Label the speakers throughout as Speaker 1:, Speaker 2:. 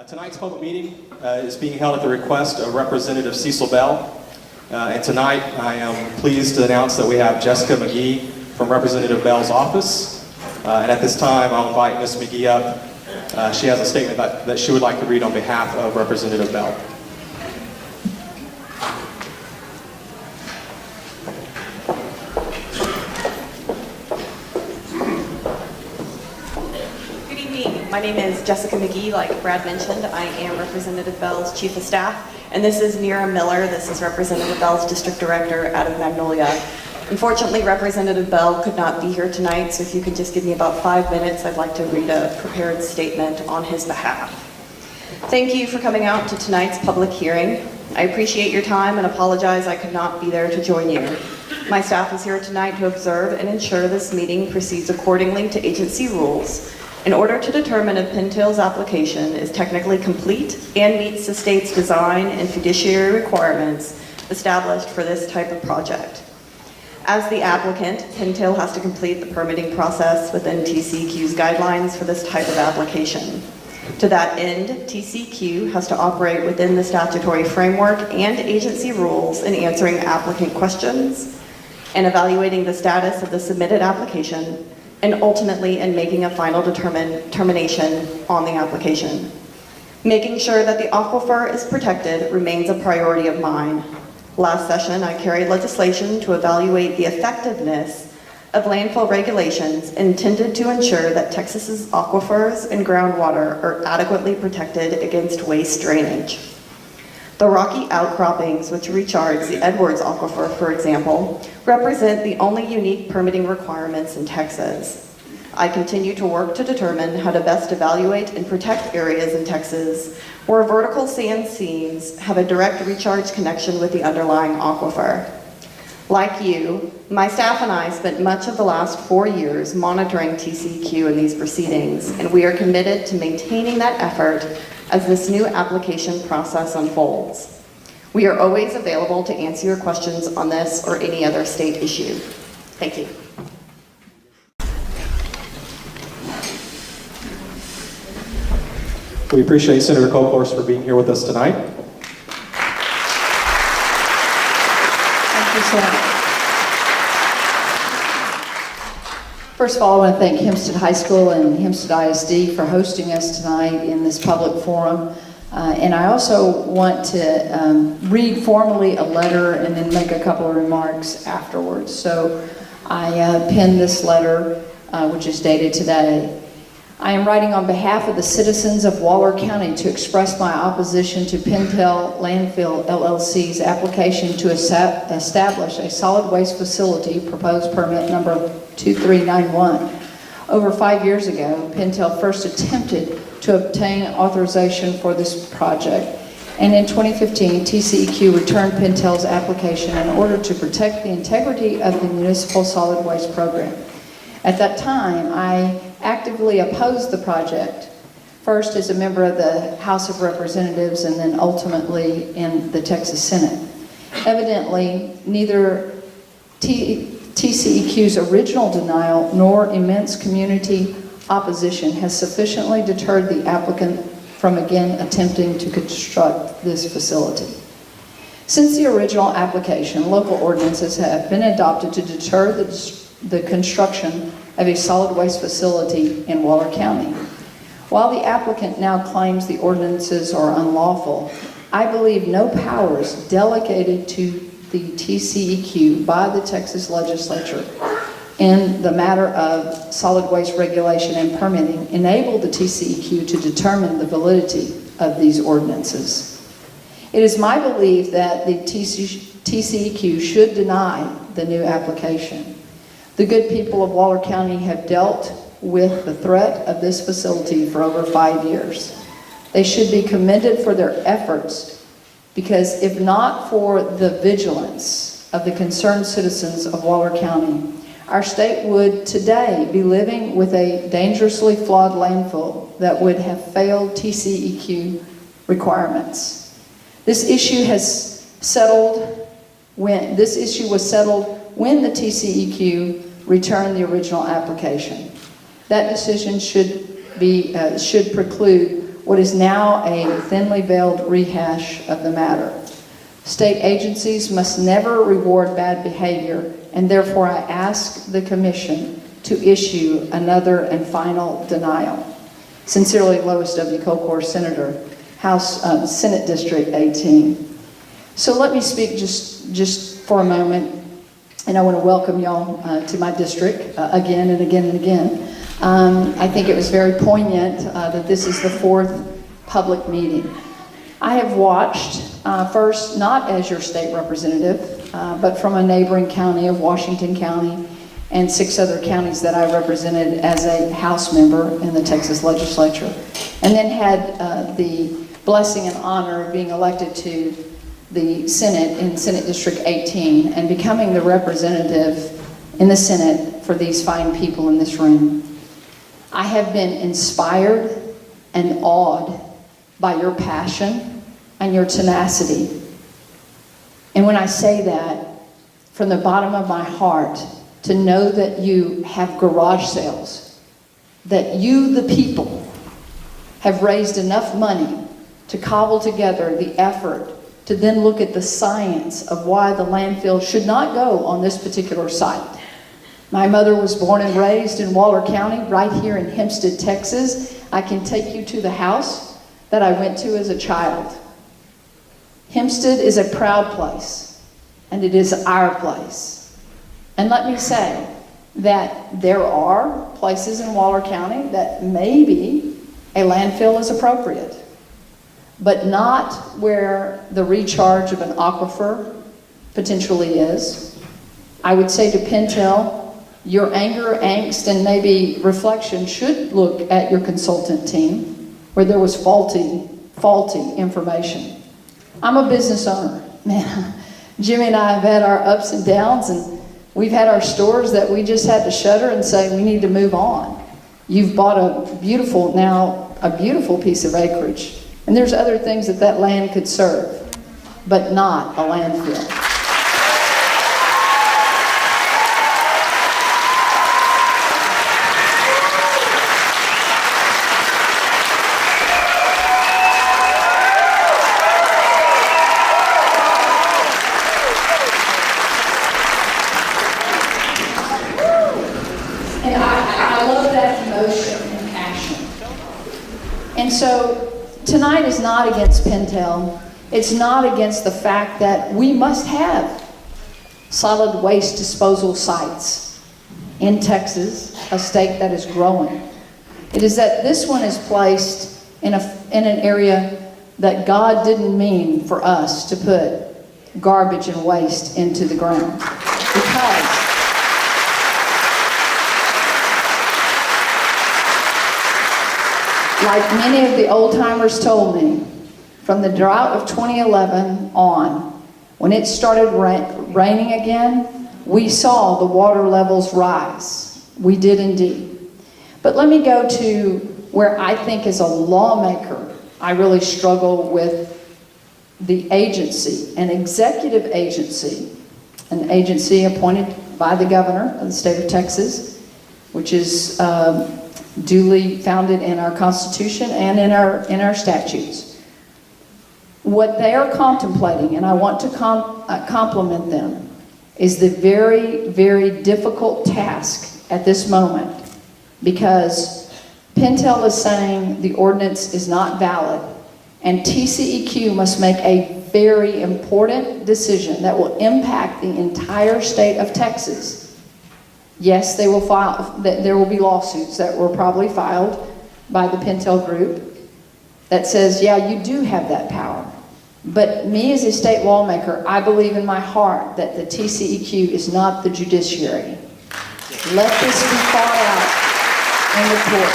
Speaker 1: Tonight's public meeting is being held at the request of Representative Cecil Bell. And tonight I am pleased to announce that we have Jessica McGee from Representative Bell's office. And at this time I'll invite Ms. McGee up. She has a statement that she would like to read on behalf of Representative Bell.
Speaker 2: My name is Jessica McGee. Like Brad mentioned, I am Representative Bell's Chief of Staff, and this is Mira Miller. This is Representative Bell's District Director out of Magnolia. Unfortunately, Representative Bell could not be here tonight, so if you could just give me about 5 minutes, I'd like to read a prepared statement on his behalf. Thank you for coming out to tonight's public hearing. I appreciate your time and apologize I could not be there to join you. My staff is here tonight to observe and ensure this meeting proceeds accordingly to agency rules, in order to determine if Pintail's application is technically complete and meets the state's design and fiduciary requirements established for this type of project. As the applicant, Pintail has to complete the permitting process within TCEQ's guidelines for this type of application. To that end, TCEQ has to operate within the statutory framework and agency rules in answering applicant questions and evaluating the status of the submitted application, and ultimately in making a final determination on the application. Making sure that the aquifer is protected remains a priority of mine. Last session, I carried legislation to evaluate the effectiveness of landfill regulations intended to ensure that Texas's aquifers and groundwater are adequately protected against waste drainage. The rocky outcroppings which recharge the Edwards Aquifer, for example, represent the only unique permitting requirements in Texas. I continue to work to determine how to best evaluate and protect areas in Texas where vertical sand seams have a direct recharge connection with the underlying aquifer. Like you, my staff and I spent much of the last 4 years monitoring TCEQ in these proceedings, and we are committed to maintaining that effort as this new application process unfolds. We are always available to answer your questions on this or any other state issue. Thank you.
Speaker 1: We appreciate Senator Kolkhorst for being here with us tonight.
Speaker 3: Thank you, Senator. First of all, I want to thank Hempstead High School and Hempstead ISD for hosting us tonight in this public forum. And I also want to read formally a letter and then make a couple of remarks afterwards. So I penned this letter, which is dated today. I am writing on behalf of the citizens of Waller County to express my opposition to Pintail Landfill LLC's application to establish a solid waste facility, proposed permit number 2391. Over 5 years ago, Pintail first attempted to obtain authorization for this project, and in 2015, TCEQ returned Pintail's application in order to protect the integrity of the municipal solid waste program. At that time, I actively opposed the project, first as a member of the House of Representatives and then ultimately in the Texas Senate. Evidently, neither TCEQ's original denial nor immense community opposition has sufficiently deterred the applicant from again attempting to construct this facility. Since the original application, local ordinances have been adopted to deter the construction of a solid waste facility in Waller County. While the applicant now claims the ordinances are unlawful, I believe no powers delegated to the TCEQ by the Texas Legislature in the matter of solid waste regulation and permitting enable the TCEQ to determine the validity of these ordinances. It is my belief that the TCEQ should deny the new application. The good people of Waller County have dealt with the threat of this facility for over 5 years. They should be commended for their efforts, because if not for the vigilance of the concerned citizens of Waller County, our state would today be living with a dangerously flawed landfill that would have failed TCEQ requirements. This issue was settled when the TCEQ returned the original application. That decision should preclude what is now a thinly veiled rehash of the matter. State agencies must never reward bad behavior, and therefore I ask the Commission to issue another and final denial. Sincerely, Lois W. Kolkhorst, Senator, Senate District 18. So let me speak just for a moment, and I want to welcome y'all to my district again and again and again. I think it was very poignant that this is the fourth public meeting. I have watched, first, not as your state representative, but from a neighboring county of Washington County and 6 other counties that I represented as a House member in the Texas Legislature, and then had the blessing and honor of being elected to the Senate in Senate District 18 and becoming the representative in the Senate for these fine people in this room. I have been inspired and awed by your passion and your tenacity. And when I say that, from the bottom of my heart, to know that you have garage sales, that you, the people, have raised enough money to cobble together the effort to then look at the science of why the landfill should not go on this particular site. My mother was born and raised in Waller County, right here in Hempstead, Texas. I can take you to the house that I went to as a child. Hempstead is a proud place, and it is our place. And let me say that there are places in Waller County that maybe a landfill is appropriate, but not where the recharge of an aquifer potentially is. I would say to Pentel, your anger, angst, and maybe reflection should look at your consultant team where there was faulty information. I'm a business owner. Man, Jimmy and I have had our ups and downs, and we've had our stores that we just had to shutter and say we need to move on. You've bought a beautiful piece of acreage, and there's other things that land could serve, but not a landfill. And I love that emotion and passion. And so tonight is not against Pentel. It's not against the fact that we must have solid waste disposal sites in Texas, a state that is growing. It is that this one is placed in an area that God didn't mean for us to put garbage and waste into the ground. Because like many of the old-timers told me, from the drought of 2011 on, when it started raining again, we saw the water levels rise. We did indeed. But let me go to where I think as a lawmaker, I really struggle with the agency, an executive agency, an agency appointed by the governor of the state of Texas, which is duly founded in our Constitution and in our statutes. What they are contemplating, and I want to compliment them, is the very, very difficult task at this moment, because Pentel is saying the ordinance is not valid, and TCEQ must make a very important decision that will impact the entire state of Texas. Yes, there will be lawsuits that were probably filed by the Pentel Group that says, yeah, you do have that power. But me as a state lawmaker, I believe in my heart that the TCEQ is not the judiciary. Let this be fought out in the court.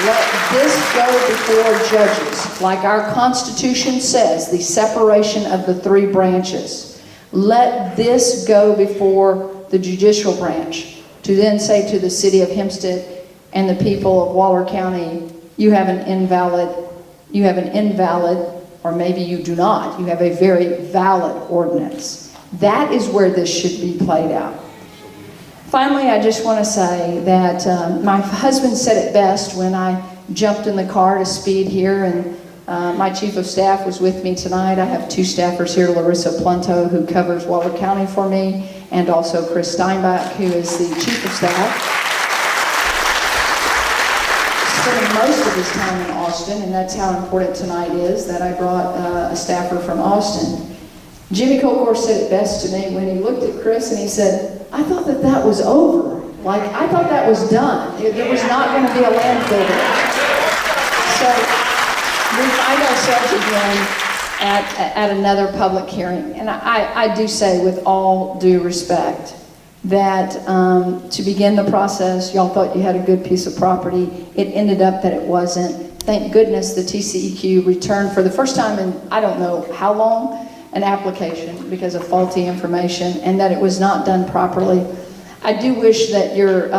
Speaker 3: Let this go before judges. Like our Constitution says, the separation of the 3 branches. Let this go before the judicial branch to then say to the city of Hempstead and the people of Waller County, you have an invalid, or maybe you do not. You have a very valid ordinance. That is where this should be played out. Finally, I just want to say that my husband said it best when I jumped in the car to speed here, and my chief of staff was with me tonight. I have two staffers here, Larissa Plunto, who covers Waller County for me, and also Chris Steinbach, who is the chief of staff. Spending most of his time in Austin, and that's how important tonight is, that I brought a staffer from Austin. Jimmy Kolkhorst said it best to me when he looked at Chris and he said, I thought that that was over. Like, I thought that was done. There was not going to be a landfill there. So we find ourselves again at another public hearing. And I do say, with all due respect, that to begin the process, y'all thought you had a good piece of property. It ended up that it wasn't. Thank goodness the TCEQ returned for the first time in I don't know how long an application because of faulty information, and that it was not done properly. I do wish that your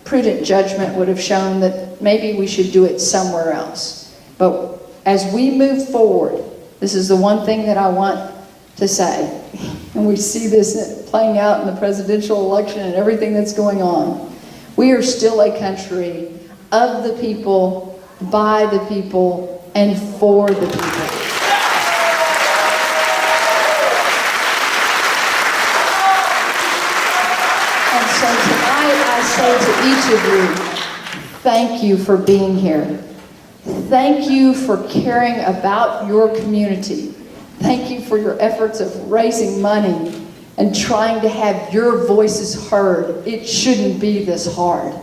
Speaker 3: prudent judgment would have shown that maybe we should do it somewhere else. But as we move forward, this is the one thing that I want to say, and we see this playing out in the presidential election and everything that's going on. We are still a country of the people, by the people, and for the people. And so tonight I say to each of you, thank you for being here. Thank you for caring about your community. Thank you for your efforts of raising money and trying to have your voices heard. It shouldn't be this hard.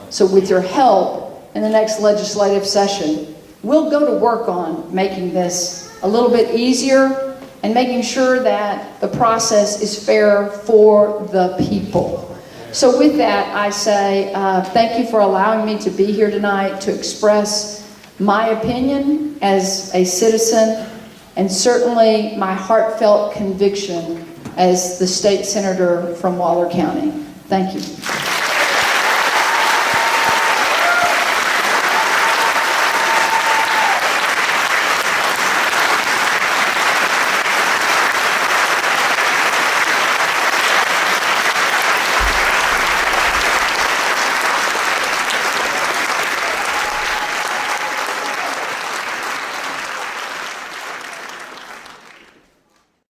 Speaker 3: So with your help in the next legislative session, we'll go to work on making this a little bit easier and making sure that the process is fair for the people. So with that, I say thank you for allowing me to be here tonight to express my opinion as a citizen, and certainly my heartfelt conviction as the state senator from Waller County. Thank you.